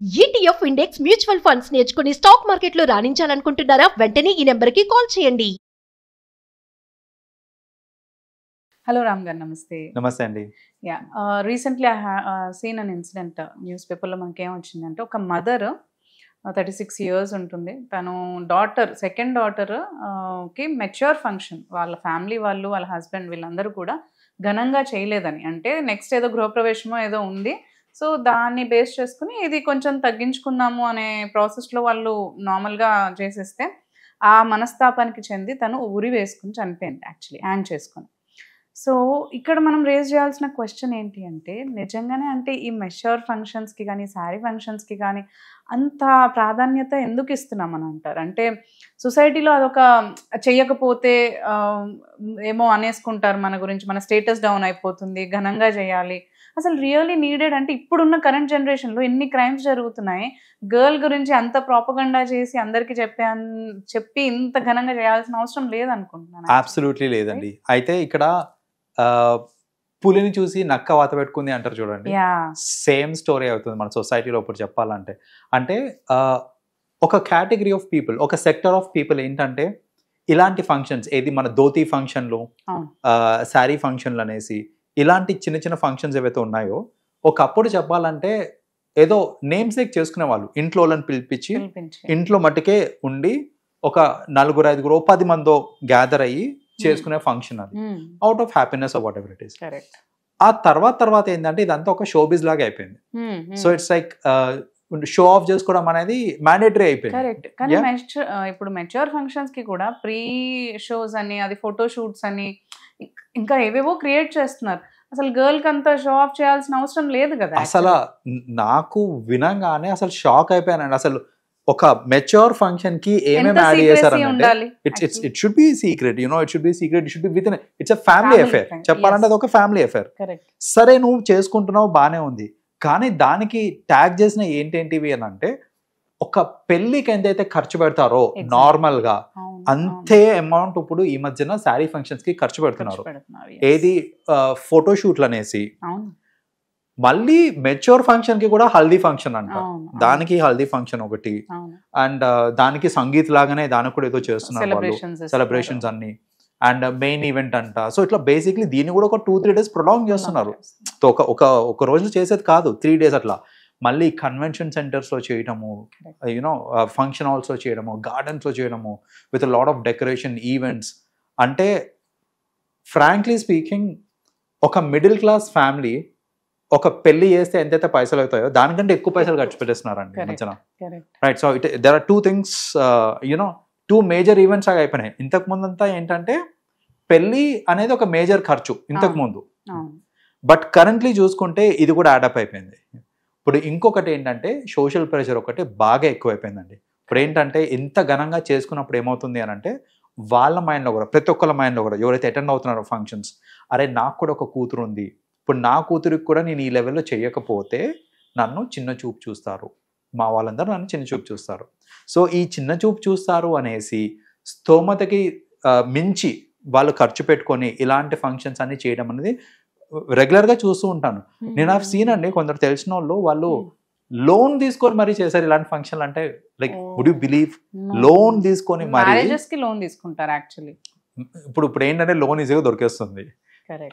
ETF index mutual funds నేర్చుకుని stock మార్కెట్లో రాణించాలనుకుంటున్నారా? వెంటనే ఈ నెంబర్కి కాల్ చేయండి. హలో రామ్ గారు, నమస్తే. నమస్తే అండి. Recently I seen an incident news పేపర్లో. మనకి ఏమొచ్చిందంటే, ఒక మదర్ 36 years ఉంటుంది. తను సెకండ్ డాటర్ కి మెచ్యూర్ ఫంక్షన్ వాళ్ళ ఫ్యామిలీ వాళ్ళు, వాళ్ళ హస్బెండ్ వీళ్ళందరూ కూడా ఘనంగా చేయలేదని, అంటే నెక్స్ట్ ఏదో గృహప్రవేశమో ఏదో ఉంది, సో దాన్ని బేస్ చేసుకుని ఇది కొంచెం తగ్గించుకుందాము అనే ప్రాసెస్లో వాళ్ళు నార్మల్గా చేసేస్తే ఆ మనస్తాపానికి చెంది తను ఉరి వేసుకుని చనిపోయింది, యాక్చువల్లీ హ్యాంగ్ చేసుకుని. సో ఇక్కడ మనం రేజ్ చేయాల్సిన క్వశ్చన్ ఏంటి అంటే, నిజంగానే అంటే ఈ మెచ్యూర్ ఫంక్షన్స్కి కానీ శారీ ఫంక్షన్స్కి కానీ అంత ప్రాధాన్యత ఎందుకు ఇస్తున్నాం అని అంటారు? అంటే సొసైటీలో అదొక చెయ్యకపోతే ఏమో అనేసుకుంటారు మన గురించి, మన స్టేటస్ డౌన్ అయిపోతుంది, ఘనంగా చేయాలి. అసలు రియల్లీ నీడెడ్ అంటే ఇప్పుడున్న కరెంట్ జనరేషన్లో ఎన్ని క్రైమ్స్ జరుగుతున్నాయి, గర్ల్ గురించి అంత ప్రాపగండా చేసి అందరికీ చెప్పి ఇంత ఘనంగా చేయాల్సిన అవసరం లేదనుకుంటున్నాను. అబ్సల్యూట్లీ లేదండి. అయితే ఇక్కడ పులిని చూసి నక్క వాత పెట్టుకుంది అంటారు చూడండి, సేమ్ స్టోరీ అవుతుంది మన సొసైటీలో ఇప్పుడు చెప్పాలంటే. అంటే ఒక కేటగిరీ ఆఫ్ పీపుల్, ఒక సెక్టర్ ఆఫ్ పీపుల్ ఏంటంటే ఇలాంటి ఫంక్షన్స్, ఏది మన ధోతి ఫంక్షన్లు, శారీ ఫంక్షన్లు అనేసి ఇలాంటి చిన్న చిన్న ఫంక్షన్స్ ఏవైతే ఉన్నాయో, ఒకప్పుడు చెప్పాలంటే ఏదో నేమ్ సేక్ చేసుకునే వాళ్ళు, ఇంట్లో వాళ్ళని పిలిపించి ఇంట్లో మట్టుకే ఉండి ఒక 4-5 10 మందో గ్యాదర్ అయ్యి చేసుకునే ఫంక్షన్ అది, out of happiness of what ever it is. ఆ తర్వాత ఏంటంటే ఇదంతా ఒక షోబిజ్ లాగా అయిపోయింది. So it's like show off చేసుకోవడం అనేది మ్యాండేటరీ అయిపోయింది. కరెక్ట్. కానీ ఇప్పుడు మెచ్యూర్ ఫంక్షన్స్ కి కూడా ప్రీ షోస్ అని, అది ఫోటో షూట్స్ అని, ఇంకా ఏవేవో క్రియేట్ చేస్తున్నారు. అసలు గర్ల్ కి అంత షో ఆఫ్ చేయాల్సిన అవసరం లేదు కదా. అసలు నాకు వినంగానే అసలు షాక్ అయిపోయానండి. అసలు ఒక మెచ్యూర్ ఫంక్షన్ కి ఏమేమి యాడ్ చేశారంటే, it should be secret, it should be secret, it should be with it's a family affair. చెప్పాలంటే అది ఒక ఫ్యామిలీ అఫేర్. సరే, నువ్వు చేసుకుంటున్నావు బానే ఉంది, కానీ దానికి ట్యాగ్ చేసిన ఏంటేంటివి అని అంటే, ఒక పెళ్లికి ఎంతైతే ఖర్చు పెడతారో నార్మల్ గా అంతే అమౌంట్ ఇప్పుడు ఈ మధ్యన శారీ ఫంక్షన్స్ కి ఖర్చు పెడుతున్నారు. ఏది ఫోటోషూట్లు అనేసి, మళ్ళీ మెచ్యూర్ ఫంక్షన్ కి కూడా హల్దీ ఫంక్షన్ అంట, దానికి హల్దీ ఫంక్షన్ ఒకటి, అండ్ దానికి సంగీత్ లాగానే దానికి కూడా ఏదో చేస్తున్నారు వాళ్ళు, సెలబ్రేషన్స్ అన్ని, అండ్ మెయిన్ ఈవెంట్ అంట. సో ఇట్లా బేసిక్లీ దీన్ని కూడా ఒక 2-3 days ప్రొలాంగ్ చేస్తున్నారు. ఒక రోజు చేసేది కాదు, 3 days అట్లా. మళ్ళీ కన్వెన్షన్ సెంటర్స్ లో చేయడము, ఫంక్షన్ హాల్స్ లో చేయడము, గార్డెన్స్ లో చేయడము, with lot of decoration events. అంటే ఫ్రాంక్లీ స్పీకింగ్, ఒక మిడిల్ క్లాస్ ఫ్యామిలీ ఒక పెళ్లి చేస్తే ఎంతైతే పైసలు అవుతాయో దానికంటే ఎక్కువ పైసలు ఖర్చు పెట్టేస్తున్నారండి మధ్యన. Right. So there are 2 things, 2 major events లాగా అయిపోయినాయి. ఇంతకు ముందు అంతా ఏంటంటే పెళ్లి అనేది ఒక మేజర్ ఖర్చు ఇంతకు ముందు, బట్ కరెంట్లీ చూసుకుంటే ఇది కూడా యాడప్ అయిపోయింది. ఇప్పుడు ఇంకొకటి ఏంటంటే సోషల్ ప్రెషర్ ఒకటి బాగా ఎక్కువైపోయిందండి. ఇప్పుడు ఏంటంటే ఇంత ఘనంగా చేసుకున్నప్పుడు ఏమవుతుంది అని అంటే, వాళ్ళ మైండ్లో కూడా, ప్రతి ఒక్కళ్ళ మైండ్లో కూడా, ఎవరైతే అటెండ్ అవుతున్నారో ఫంక్షన్స్, అరే నాకు కూడా ఒక కూతురు ఉంది, ఇప్పుడు నా కూతురికి కూడా నేను ఈ లెవెల్లో చేయకపోతే నన్ను చిన్న చూపు చూస్తారు, మా వాళ్ళందరూ నన్ను చిన్న చూపు చూస్తారు. సో ఈ చిన్న చూపు చూస్తారు అనేసి స్తోమతకి మించి వాళ్ళు ఖర్చు పెట్టుకొని ఇలాంటి ఫంక్షన్స్ అన్ని చేయడం అనేది రెగ్యులర్గా చూస్తూ ఉంటాను నేను. ఆ సీన్ అండి, కొందరు తెలిసిన వాళ్ళు లోన్ తీసుకొని మరీ చేశారు ఇలాంటి ఫంక్షన్. అంటే like would you believe, loan తీసుకొని మరి లోన్ తీసుకుంటారు యాక్చువల్లీ. ఇప్పుడు ఏంటంటే లోన్ ఈజీగా దొరికేస్తుంది,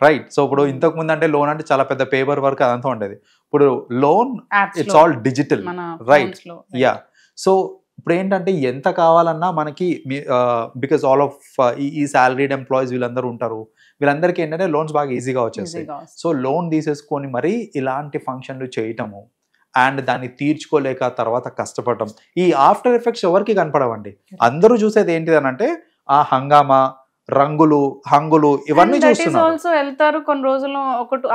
రైట్? సో ఇప్పుడు ఇంతకు ముందు అంటే లోన్ అంటే చాలా పెద్ద పేపర్ వర్క్ అదంతా ఉండేది. ఇప్పుడు loan it's all digital, right? Yeah. So ఇప్పుడు ఏంటంటే ఎంత కావాలన్నా మనకి, బికాస్ ఆల్ ఆఫ్ ఈ సాలరీడ్ ఎంప్లాయీస్ వీళ్ళందరూ ఉంటారు, వీళ్ళందరికీ ఏంటంటే లోన్స్ బాగా ఈజీగా వచ్చేస్తాయి. సో లోన్ తీసేసుకొని మరీ ఇలాంటి ఫంక్షన్లు చేయటము, అండ్ దాన్ని తీర్చుకోలేక తర్వాత కష్టపడటం, ఈ ఆఫ్టర్ ఎఫెక్ట్స్ ఎవరికి కనపడవండి. అందరూ చూసేది ఏంటిది అని అంటే ఆ హంగామా, రంగులు, హంగులు, ఇవన్నీ చూస్తున్నారు. ఆల్సో వెళ్తారు కొన్ని రోజులు,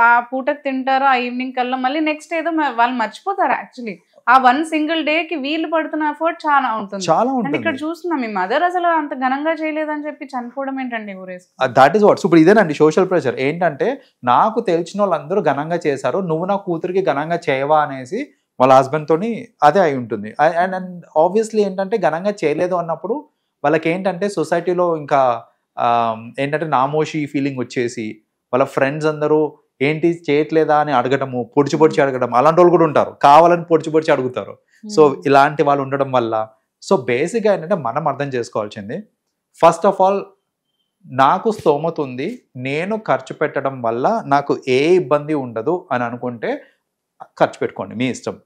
ఆ పూటకి తింటారు, ఆ ఈవినింగ్ కల్లా మళ్ళీ నెక్స్ట్ ఏదో వాళ్ళు మర్చిపోతారు. యాక్చువల్లీ ఆ 1 single day కి వీళ్ళు పడుతున్న ఎఫర్ట్ చాలా ఉంటుంది. ఇక్కడ చూస్తున్నాం, మీ మదర్ అసలు అంత ఘనంగా చేయలేదని చెప్పి చనిపోవడం ఏంటండి ఊరేసి. That is what. ఇప్పుడు ఇదేనండి సోషల్ ప్రెషర్. ఏంటంటే నాకు తెలిసిన వాళ్ళందరూ ఘనంగా చేశారు, నువ్వు నా కూతురికి ఘనంగా చేయవా అనేసి వాళ్ళ హస్బెండ్ తోని అదే అయి ఉంటుంది. అండ్ ఆబ్వియస్లీ ఏంటంటే ఘనంగా చేయలేదు అన్నప్పుడు వాళ్ళకి ఏంటంటే సొసైటీలో ఇంకా ఏంటంటే నామోషి ఫీలింగ్ వచ్చేసి, వాళ్ళ ఫ్రెండ్స్ అందరూ ఏంటి చేయట్లేదా అని అడగటము, పొడిచి అడగడం, అలాంటి వాళ్ళు కూడా ఉంటారు, కావాలని పొడిచి అడుగుతారు. సో ఇలాంటి వాళ్ళు ఉండడం వల్ల, సో బేసిక్గా ఏంటంటే మనం అర్థం చేసుకోవాల్సింది, ఫస్ట్ ఆఫ్ ఆల్ నాకు స్తోమత ఉంది, నేను ఖర్చు పెట్టడం వల్ల నాకు ఏ ఇబ్బంది ఉండదు అని అనుకుంటే ఖర్చు పెట్టుకోండి, మీ ఇష్టం.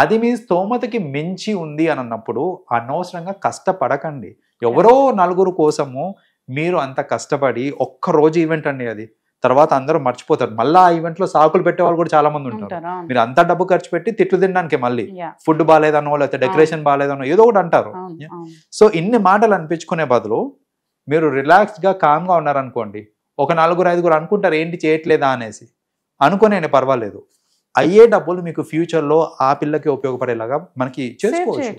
అది మీ స్తోమతకి మించి ఉంది అని అన్నప్పుడు అనవసరంగా కష్టపడకండి. ఎవరో నలుగురు కోసము మీరు అంత కష్టపడి ఒక్కరోజు ఈవెంట్ అండి అది, తర్వాత అందరూ మర్చిపోతారు. మళ్ళీ ఆ ఈవెంట్ లో సాకులు పెట్టే వాళ్ళు కూడా చాలా మంది ఉంటారు. మీరు అంత డబ్బు ఖర్చు పెట్టి తిట్లు తినడానికి మళ్ళీ ఫుడ్ బాగాలేదనో లేకపోతే డెకరేషన్ బాగాలేదనో ఏదో ఒకటి అంటారు. సో ఇన్ని మాటలు అనిపించుకునే బదులు మీరు రిలాక్స్డ్ గా కామ్ గా ఉన్నారనుకోండి, ఒక 4-5 అనుకుంటారు ఏంటి చేయట్లేదా అనేసి, అనుకునే పర్వాలేదు, అయ్యే డబ్బులు మీకు ఫ్యూచర్ లో ఆ పిల్లకి ఉపయోగపడేలాగా మనకి చేసుకోవచ్చు.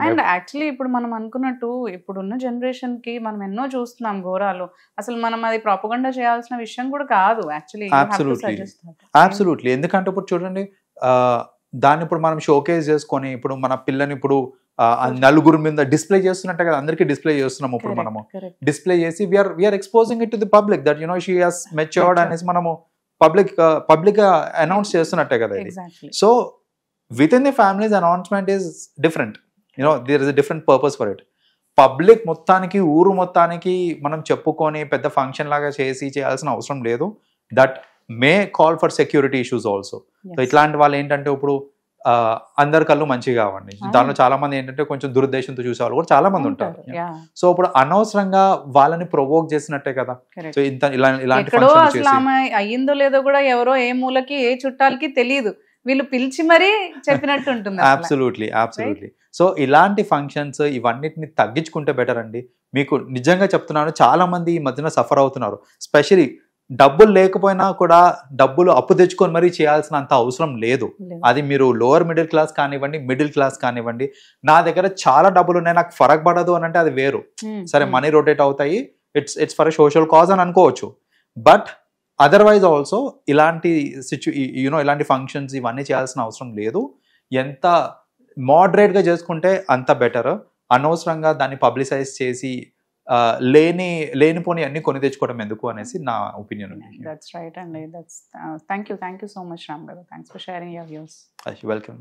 అండ్ యాక్చువల్లీ ఇప్పుడు మనం అనుకున్నట్టు ఇప్పుడున్న జనరేషన్ కి మనం ఎన్నో చూస్తున్నాం ఘోరాలు, అసలు మనం అది ప్రాపగండా చేయాల్సిన విషయం కూడా కాదు యాక్చువల్లీ. అబ్సల్యూట్లీ. ఎందుకంటే ఇప్పుడు చూడండి, దాన్ని ఇప్పుడు మనం షోకేస్ చేసుకొని ఇప్పుడు మన పిల్లని ఇప్పుడు నలుగురు మీద డిస్ప్లే చేస్తున్నట్టే కదా, అందరికీ డిస్ప్లే చేస్తున్నాము. ఇప్పుడు మనము డిస్ప్లే చేసి we're exposing it to the public that she has matured అనేసి మనము పబ్లిక్ అనౌన్స్ చేస్తున్నట్టే కదా ఇది. So within the families announcement is different, there is a different purpose for it. Public మొత్తానికి ఊరు మొత్తానికి మనం చెప్పుకొని పెద్ద ఫంక్షన్ లాగా చేయాల్సిన అవసరం లేదు. That may call for security issues also. So ఇట్లాంటి వాళ్ళు ఏంటంటే ఇప్పుడు అందరి కళ్ళు మంచిగా కావండి, దానిలో చాలా మంది ఏంటంటే కొంచెం దురుద్దేశంతో చూసే వాళ్ళు కూడా చాలా మంది ఉంటారు. సో ఇప్పుడు అనవసరంగా వాళ్ళని ప్రొవోక్ చేసినట్టే కదా. సో ఇలాంటి అయ్యిందో లేదో కూడా ఎవరో ఏ మూలకి ఏ చుట్టాలకి తెలియదు, వీళ్ళు పిలిచి మరీ చెప్పినట్టు ఉంటుంది. అబ్సల్యూట్లీ. సో ఇలాంటి ఫంక్షన్స్ ఇవన్నిటిని తగ్గించుకుంటే బెటర్ అండి. మీకు నిజంగా చెప్తున్నాను, చాలా మంది ఈ మధ్యన సఫర్ అవుతున్నారు. స్పెషలీ డబ్బులు లేకపోయినా కూడా డబ్బులు అప్పు తెచ్చుకొని మరీ చేయాల్సిన అంత అవసరం లేదు. అది మీరు లోవర్ మిడిల్ క్లాస్ కానివ్వండి, మిడిల్ క్లాస్ కానివ్వండి, నా దగ్గర చాలా డబ్బులు ఉన్నాయి నాకు ఫరక్ పడదు అని అంటే అది వేరు. సరే మనీ రొటేట్ అవుతాయి, ఇట్స్ ఫర్ సోషల్ కాజ్ అని అనుకోవచ్చు. బట్ అదర్వైజ్ ఆల్సో ఇలాంటి ఇలాంటి ఫంక్షన్స్ ఇవన్నీ చేయాల్సిన అవసరం లేదు. ఎంత మోడరేట్గా చేసుకుంటే అంత బెటర్. అనవసరంగా దాన్ని పబ్లిసైజ్ చేసి లేనిపోని అన్ని కొని తెచ్చుకోవడం ఎందుకు అనేసి నా opinion. That's right, and that's thank you so much, Ram garu. Thanks for sharing your views. Welcome.